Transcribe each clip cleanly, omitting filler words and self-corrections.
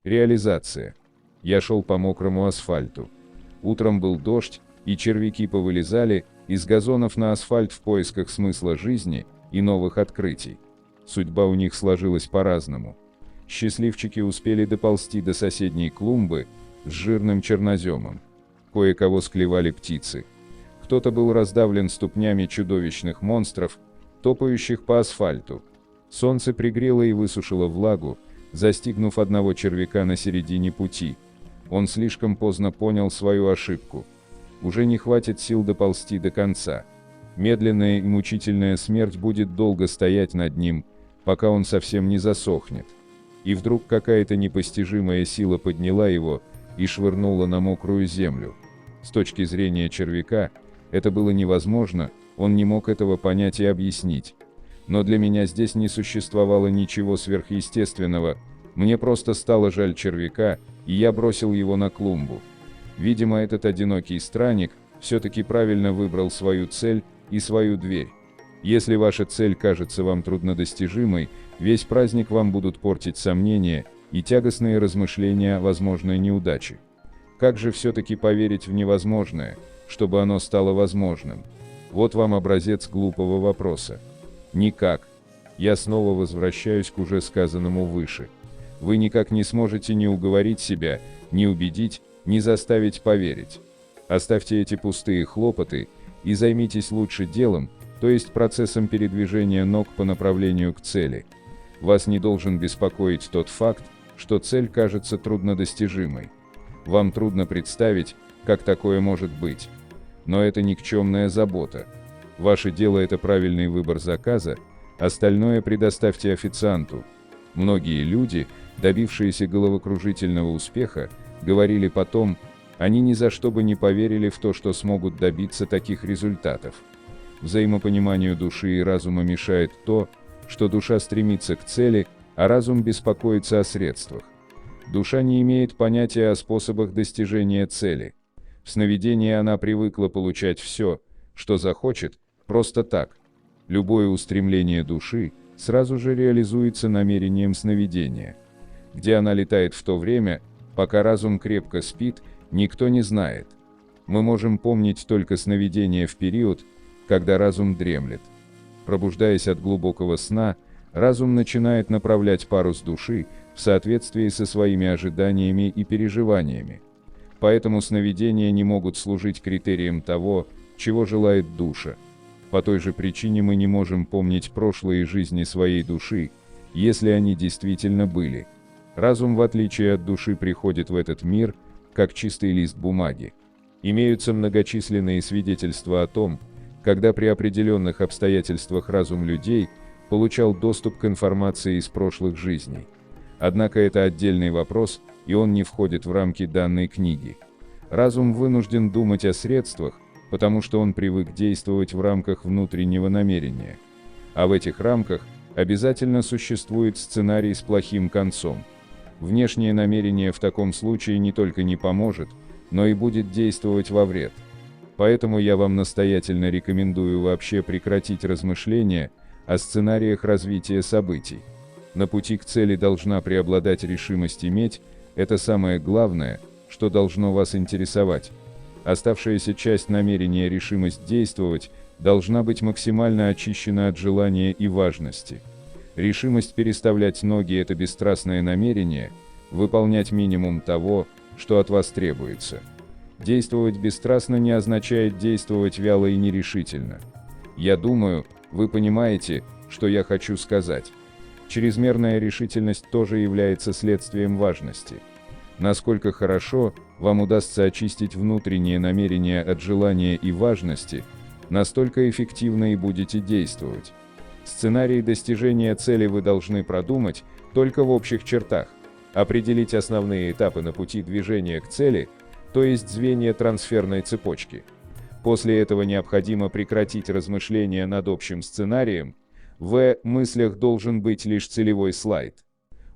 Реализация. Я шел по мокрому асфальту. Утром был дождь, и червяки повылезали из газонов на асфальт в поисках смысла жизни и новых открытий. Судьба у них сложилась по-разному. Счастливчики успели доползти до соседней клумбы с жирным черноземом. Кое-кого склевали птицы. Кто-то был раздавлен ступнями чудовищных монстров, топающих по асфальту. Солнце пригрело и высушило влагу, застигнув одного червяка на середине пути. Он слишком поздно понял свою ошибку. Уже не хватит сил доползти до конца. Медленная и мучительная смерть будет долго стоять над ним, пока он совсем не засохнет. И вдруг какая-то непостижимая сила подняла его и швырнула на мокрую землю. С точки зрения червяка, это было невозможно, он не мог этого понять и объяснить. Но для меня здесь не существовало ничего сверхъестественного, мне просто стало жаль червяка, и я бросил его на клумбу. Видимо, этот одинокий странник все-таки правильно выбрал свою цель и свою дверь. Если ваша цель кажется вам труднодостижимой, весь праздник вам будут портить сомнения и тягостные размышления о возможной неудаче. Как же все-таки поверить в невозможное, чтобы оно стало возможным? Вот вам образец глупого вопроса. Никак. Я снова возвращаюсь к уже сказанному выше. Вы никак не сможете ни уговорить себя, ни убедить, ни заставить поверить. Оставьте эти пустые хлопоты и займитесь лучше делом, то есть процессом передвижения ног по направлению к цели. Вас не должен беспокоить тот факт, что цель кажется труднодостижимой. Вам трудно представить, как такое может быть. Но это никчемная забота. Ваше дело – это правильный выбор заказа, остальное предоставьте официанту. Многие люди, добившиеся головокружительного успеха, говорили потом, они ни за что бы не поверили в то, что смогут добиться таких результатов. Взаимопониманию души и разума мешает то, что душа стремится к цели, а разум беспокоится о средствах. Душа не имеет понятия о способах достижения цели. В сновидении она привыкла получать все, что захочет, просто так. Любое устремление души сразу же реализуется намерением сновидения. Где она летает в то время, пока разум крепко спит, никто не знает. Мы можем помнить только сновидения в период, когда разум дремлет. Пробуждаясь от глубокого сна, разум начинает направлять парус души в соответствии со своими ожиданиями и переживаниями. Поэтому сновидения не могут служить критерием того, чего желает душа. По той же причине мы не можем помнить прошлые жизни своей души, если они действительно были. Разум, в отличие от души, приходит в этот мир, как чистый лист бумаги. Имеются многочисленные свидетельства о том, когда при определенных обстоятельствах разум людей получал доступ к информации из прошлых жизней. Однако это отдельный вопрос, и он не входит в рамки данной книги. Разум вынужден думать о средствах, потому что он привык действовать в рамках внутреннего намерения. А в этих рамках обязательно существует сценарий с плохим концом. Внешнее намерение в таком случае не только не поможет, но и будет действовать во вред. Поэтому я вам настоятельно рекомендую вообще прекратить размышления о сценариях развития событий. На пути к цели должна преобладать решимость иметь, это самое главное, что должно вас интересовать. Оставшаяся часть намерения, решимость действовать, должна быть максимально очищена от желания и важности. Решимость переставлять ноги – это бесстрастное намерение, выполнять минимум того, что от вас требуется. Действовать бесстрастно не означает действовать вяло и нерешительно. Я думаю, вы понимаете, что я хочу сказать. Чрезмерная решительность тоже является следствием важности. Насколько хорошо вам удастся очистить внутренние намерения от желания и важности, настолько эффективно и будете действовать. Сценарий достижения цели вы должны продумать только в общих чертах, определить основные этапы на пути движения к цели, то есть звенья трансферной цепочки. После этого необходимо прекратить размышления над общим сценарием. В мыслях должен быть лишь целевой слайд.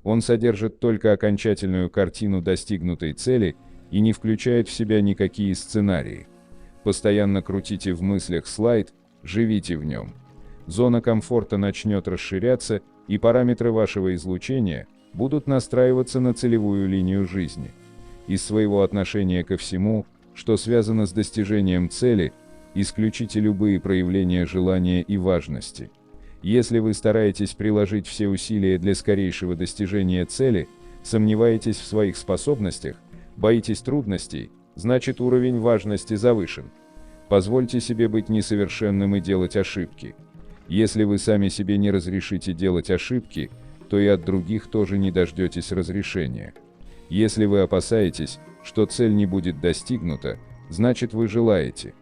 Он содержит только окончательную картину достигнутой цели и не включает в себя никакие сценарии. Постоянно крутите в мыслях слайд, живите в нем. Зона комфорта начнет расширяться, и параметры вашего излучения, будут настраиваться на целевую линию жизни. Из своего отношения ко всему, что связано с достижением цели, исключите любые проявления желания и важности. Если вы стараетесь приложить все усилия для скорейшего достижения цели, сомневаетесь в своих способностях, боитесь трудностей, значит уровень важности завышен. Позвольте себе быть несовершенным и делать ошибки. Если вы сами себе не разрешите делать ошибки, то и от других тоже не дождетесь разрешения. Если вы опасаетесь, что цель не будет достигнута, значит вы желаете.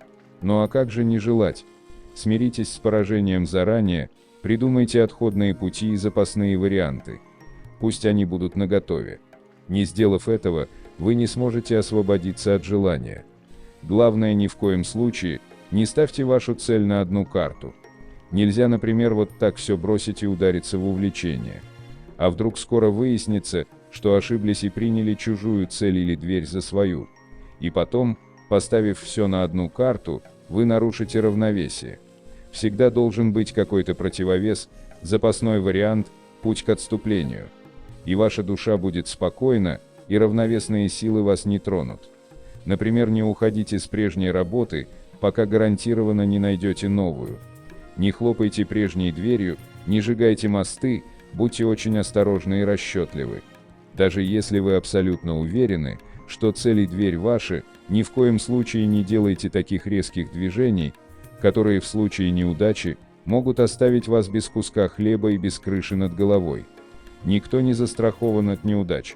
Ну а как же не желать? Смиритесь с поражением заранее, придумайте отходные пути и запасные варианты. Пусть они будут наготове. Не сделав этого, вы не сможете освободиться от желания. Главное, ни в коем случае не ставьте вашу цель на одну карту. Нельзя, например, вот так все бросить и удариться в увлечение. А вдруг скоро выяснится, что ошиблись и приняли чужую цель или дверь за свою. И потом, поставив все на одну карту, вы нарушите равновесие. Всегда должен быть какой-то противовес, запасной вариант, путь к отступлению. И ваша душа будет спокойна, и равновесные силы вас не тронут. Например, не уходите с прежней работы, пока гарантированно не найдете новую. Не хлопайте прежней дверью, не сжигайте мосты, будьте очень осторожны и расчетливы. Даже если вы абсолютно уверены, что цель и дверь ваши, ни в коем случае не делайте таких резких движений, которые в случае неудачи могут оставить вас без куска хлеба и без крыши над головой. Никто не застрахован от неудач.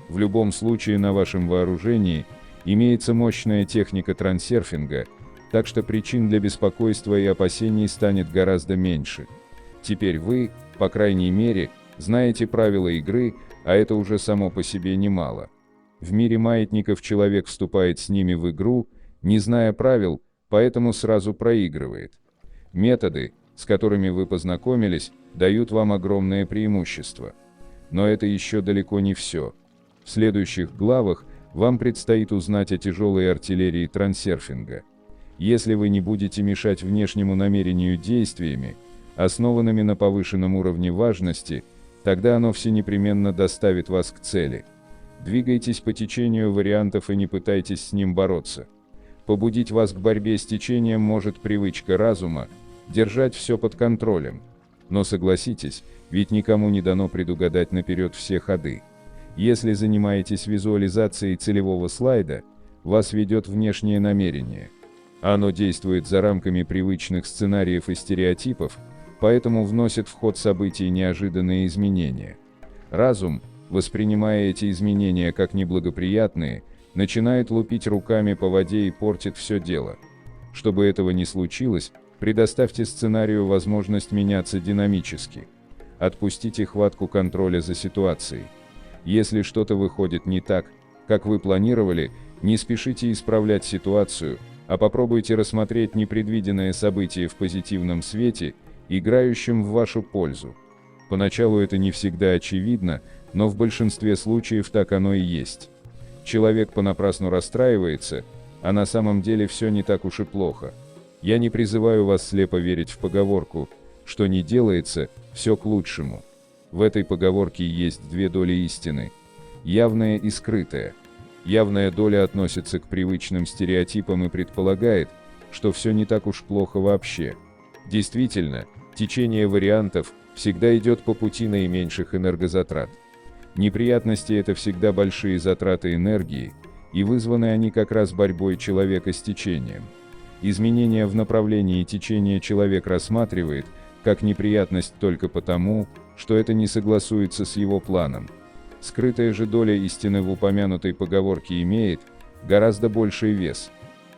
В любом случае на вашем вооружении имеется мощная техника трансерфинга, так что причин для беспокойства и опасений станет гораздо меньше. Теперь вы, по крайней мере, знаете правила игры, а это уже само по себе немало. В мире маятников человек вступает с ними в игру, не зная правил, поэтому сразу проигрывает. Методы, с которыми вы познакомились, дают вам огромное преимущество. Но это еще далеко не все. В следующих главах вам предстоит узнать о тяжелой артиллерии трансерфинга. Если вы не будете мешать внешнему намерению действиями, основанными на повышенном уровне важности, тогда оно все непременно доставит вас к цели. Двигайтесь по течению вариантов и не пытайтесь с ним бороться. Побудить вас к борьбе с течением может привычка разума, держать все под контролем. Но согласитесь, ведь никому не дано предугадать наперед все ходы. Если занимаетесь визуализацией целевого слайда, вас ведет внешнее намерение. Оно действует за рамками привычных сценариев и стереотипов, поэтому вносит в ход событий неожиданные изменения. Разум, воспринимая эти изменения как неблагоприятные, начинает лупить руками по воде и портит все дело. Чтобы этого не случилось, предоставьте сценарию возможность меняться динамически. Отпустите хватку контроля за ситуацией. Если что-то выходит не так, как вы планировали, не спешите исправлять ситуацию, а попробуйте рассмотреть непредвиденное событие в позитивном свете, играющем в вашу пользу. Поначалу это не всегда очевидно, но в большинстве случаев так оно и есть. Человек понапрасну расстраивается, а на самом деле все не так уж и плохо. Я не призываю вас слепо верить в поговорку «что не делается, все к лучшему». В этой поговорке есть две доли истины – явная и скрытая. Явная доля относится к привычным стереотипам и предполагает, что все не так уж плохо вообще. Действительно, течение вариантов всегда идет по пути наименьших энергозатрат. Неприятности – это всегда большие затраты энергии, и вызваны они как раз борьбой человека с течением. Изменения в направлении течения человек рассматривает как неприятность только потому, что это не согласуется с его планом. Скрытая же доля истины в упомянутой поговорке имеет гораздо больший вес.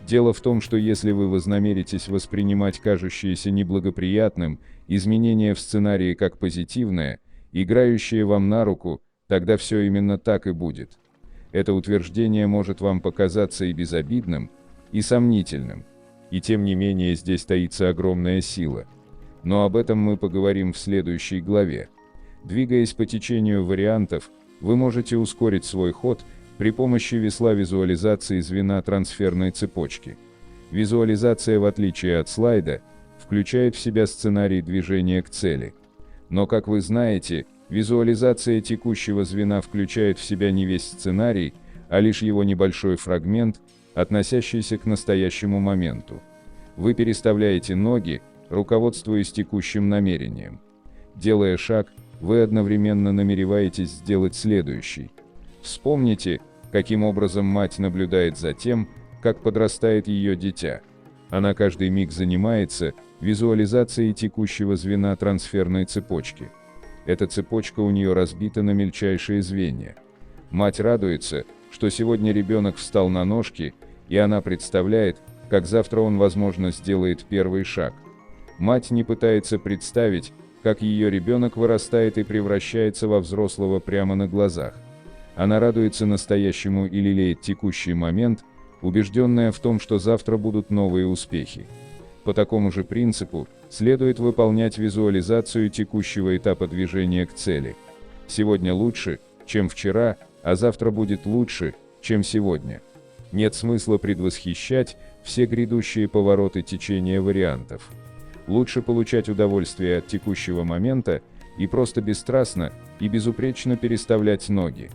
Дело в том, что если вы вознамеритесь воспринимать кажущееся неблагоприятным изменение в сценарии как позитивное, играющее вам на руку, тогда все именно так и будет. Это утверждение может вам показаться и безобидным, и сомнительным. И тем не менее здесь таится огромная сила. Но об этом мы поговорим в следующей главе. Двигаясь по течению вариантов, вы можете ускорить свой ход при помощи весла визуализации звена трансферной цепочки. Визуализация, в отличие от слайда, включает в себя сценарий движения к цели. Но, как вы знаете, Визуализация текущего звена включает в себя не весь сценарий, а лишь его небольшой фрагмент, относящийся к настоящему моменту. Вы переставляете ноги, руководствуясь текущим намерением. Делая шаг, вы одновременно намереваетесь сделать следующий. Вспомните, каким образом мать наблюдает за тем, как подрастает ее дитя. Она каждый миг занимается визуализацией текущего звена трансферной цепочки. Эта цепочка у нее разбита на мельчайшие звенья. Мать радуется, что сегодня ребенок встал на ножки, и она представляет, как завтра он, возможно, сделает первый шаг. Мать не пытается представить, как ее ребенок вырастает и превращается во взрослого прямо на глазах. Она радуется настоящему и лелеет текущий момент, убежденная в том, что завтра будут новые успехи. По такому же принципу следует выполнять визуализацию текущего этапа движения к цели. Сегодня лучше, чем вчера, а завтра будет лучше, чем сегодня. Нет смысла предвосхищать все грядущие повороты течения вариантов. Лучше получать удовольствие от текущего момента и просто бесстрастно и безупречно переставлять ноги.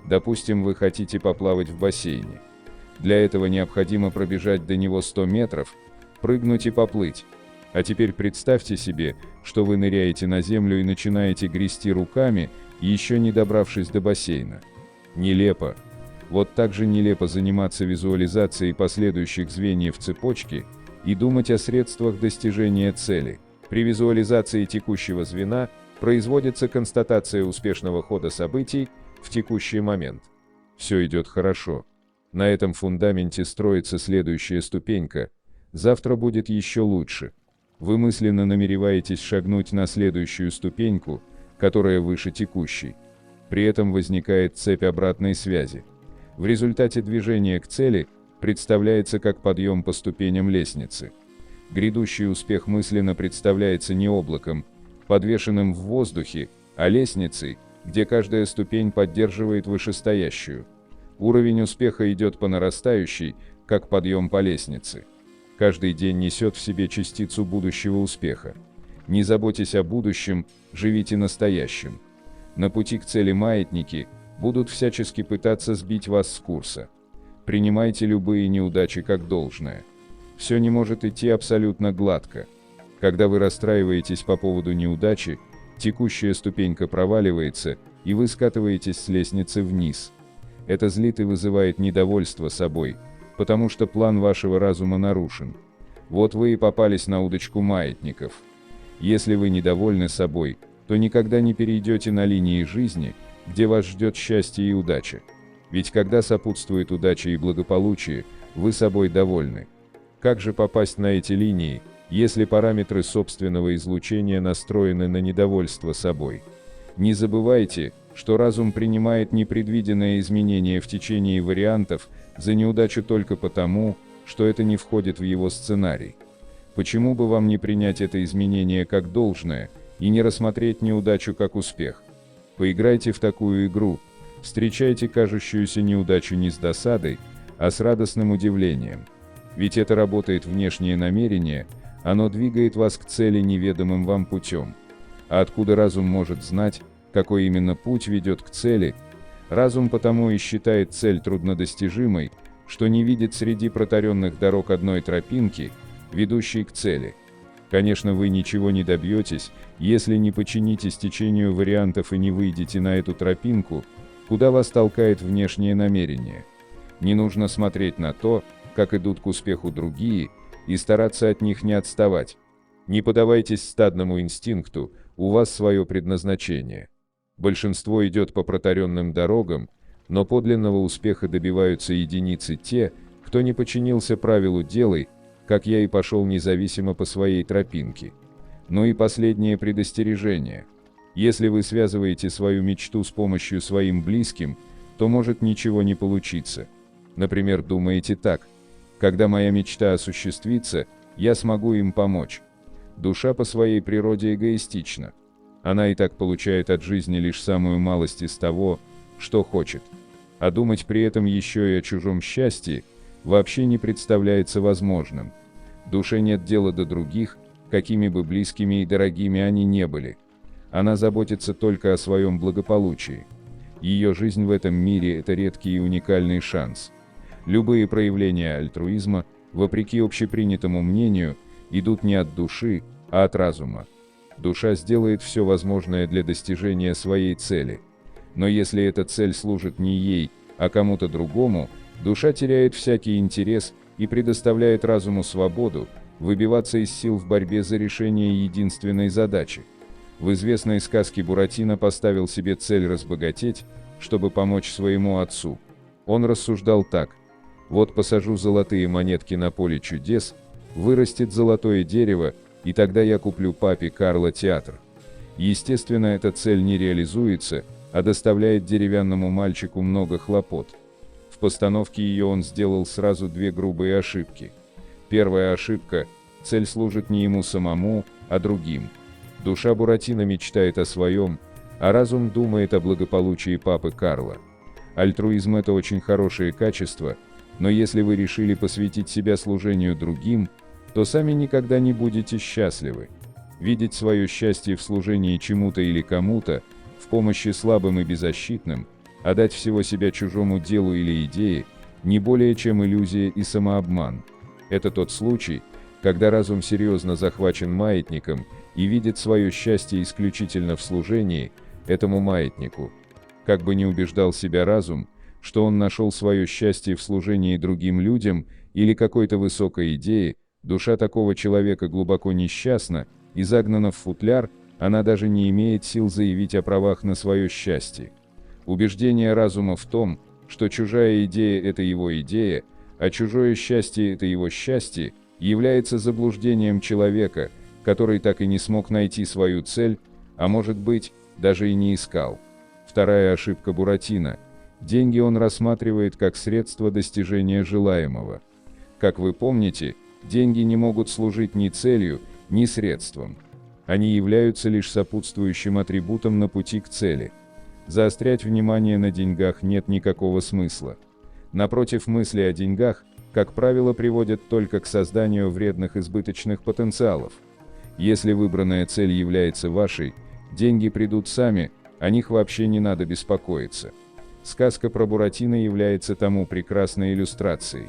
Допустим, вы хотите поплавать в бассейне. Для этого необходимо пробежать до него 100 метров, прыгнуть и поплыть. А теперь представьте себе, что вы ныряете на землю и начинаете грести руками, еще не добравшись до бассейна. Нелепо. Вот так же нелепо заниматься визуализацией последующих звеньев цепочки и думать о средствах достижения цели. При визуализации текущего звена производится констатация успешного хода событий в текущий момент. Все идет хорошо. На этом фундаменте строится следующая ступенька. Завтра будет еще лучше. Вы мысленно намереваетесь шагнуть на следующую ступеньку, которая выше текущей. При этом возникает цепь обратной связи. В результате движения к цели представляется как подъем по ступеням лестницы. Грядущий успех мысленно представляется не облаком, подвешенным в воздухе, а лестницей, где каждая ступень поддерживает вышестоящую. Уровень успеха идет по нарастающей, как подъем по лестнице. Каждый день несет в себе частицу будущего успеха. Не заботьтесь о будущем, живите настоящим. На пути к цели маятники будут всячески пытаться сбить вас с курса. Принимайте любые неудачи как должное. Все не может идти абсолютно гладко. Когда вы расстраиваетесь по поводу неудачи, текущая ступенька проваливается, и вы скатываетесь с лестницы вниз. Это злит и вызывает недовольство собой, потому что план вашего разума нарушен. Вот вы и попались на удочку маятников. Если вы недовольны собой, то никогда не перейдете на линии жизни, где вас ждет счастье и удача. Ведь когда сопутствует удача и благополучие, вы собой довольны. Как же попасть на эти линии, если параметры собственного излучения настроены на недовольство собой? Не забывайте, что разум принимает непредвиденные изменения в течение вариантов за неудачу только потому, что это не входит в его сценарий. Почему бы вам не принять это изменение как должное и не рассмотреть неудачу как успех? Поиграйте в такую игру, встречайте кажущуюся неудачу не с досадой, а с радостным удивлением. Ведь это работает внешнее намерение, оно двигает вас к цели неведомым вам путем. А откуда разум может знать, какой именно путь ведет к цели? Разум потому и считает цель труднодостижимой, что не видит среди протаренных дорог одной тропинки, ведущей к цели. Конечно, вы ничего не добьетесь, если не подчинитесь течению вариантов и не выйдете на эту тропинку, куда вас толкает внешнее намерение. Не нужно смотреть на то, как идут к успеху другие, и стараться от них не отставать. Не поддавайтесь стадному инстинкту, у вас свое предназначение. Большинство идет по протаренным дорогам, но подлинного успеха добиваются единицы те, кто не подчинился правилу «делай, как я и пошел независимо по своей тропинке». Ну и последнее предостережение. Если вы связываете свою мечту с помощью своим близким, то может ничего не получиться. Например, думаете так: когда моя мечта осуществится, я смогу им помочь. Душа по своей природе эгоистична. Она и так получает от жизни лишь самую малость из того, что хочет. А думать при этом еще и о чужом счастье вообще не представляется возможным. Душе нет дела до других, какими бы близкими и дорогими они не были. Она заботится только о своем благополучии. Ее жизнь в этом мире – это редкий и уникальный шанс. Любые проявления альтруизма, вопреки общепринятому мнению, идут не от души, а от разума. Душа сделает все возможное для достижения своей цели. Но если эта цель служит не ей, а кому-то другому, душа теряет всякий интерес и предоставляет разуму свободу выбиваться из сил в борьбе за решение единственной задачи. В известной сказке Буратино поставил себе цель разбогатеть, чтобы помочь своему отцу. Он рассуждал так: вот посажу золотые монетки на поле чудес, вырастет золотое дерево, и тогда я куплю папе Карло театр. Естественно, эта цель не реализуется, а доставляет деревянному мальчику много хлопот. В постановке ее он сделал сразу две грубые ошибки. Первая ошибка – цель служит не ему самому, а другим. Душа Буратино мечтает о своем, а разум думает о благополучии папы Карло. Альтруизм – это очень хорошее качество, но если вы решили посвятить себя служению другим, то сами никогда не будете счастливы. Видеть свое счастье в служении чему-то или кому-то, в помощи слабым и беззащитным, отдать всего себя чужому делу или идее, не более чем иллюзия и самообман. Это тот случай, когда разум серьезно захвачен маятником и видит свое счастье исключительно в служении этому маятнику. Как бы ни убеждал себя разум, что он нашел свое счастье в служении другим людям или какой-то высокой идее, душа такого человека глубоко несчастна и загнана в футляр, она даже не имеет сил заявить о правах на свое счастье. Убеждение разума в том, что чужая идея – это его идея, а чужое счастье – это его счастье, является заблуждением человека, который так и не смог найти свою цель, а может быть, даже и не искал. Вторая ошибка Буратино – деньги он рассматривает как средство достижения желаемого. Как вы помните, деньги не могут служить ни целью, ни средством. Они являются лишь сопутствующим атрибутом на пути к цели. Заострять внимание на деньгах нет никакого смысла. Напротив, мысли о деньгах, как правило, приводят только к созданию вредных избыточных потенциалов. Если выбранная цель является вашей, деньги придут сами, о них вообще не надо беспокоиться. Сказка про Буратино является тому прекрасной иллюстрацией.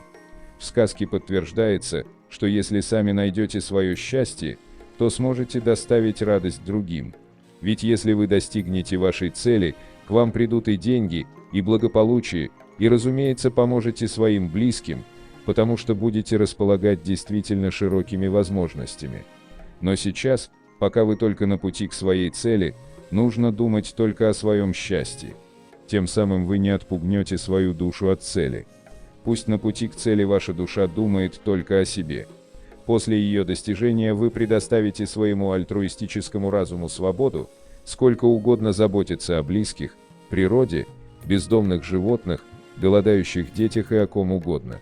В сказке подтверждается, что если сами найдете свое счастье, то сможете доставить радость другим. Ведь если вы достигнете вашей цели, к вам придут и деньги, и благополучие, и, разумеется, поможете своим близким, потому что будете располагать действительно широкими возможностями. Но сейчас, пока вы только на пути к своей цели, нужно думать только о своем счастье. Тем самым вы не отпугнете свою душу от цели. Пусть на пути к цели ваша душа думает только о себе. После ее достижения вы предоставите своему альтруистическому разуму свободу, сколько угодно заботиться о близких, природе, бездомных животных, голодающих детях и о ком угодно.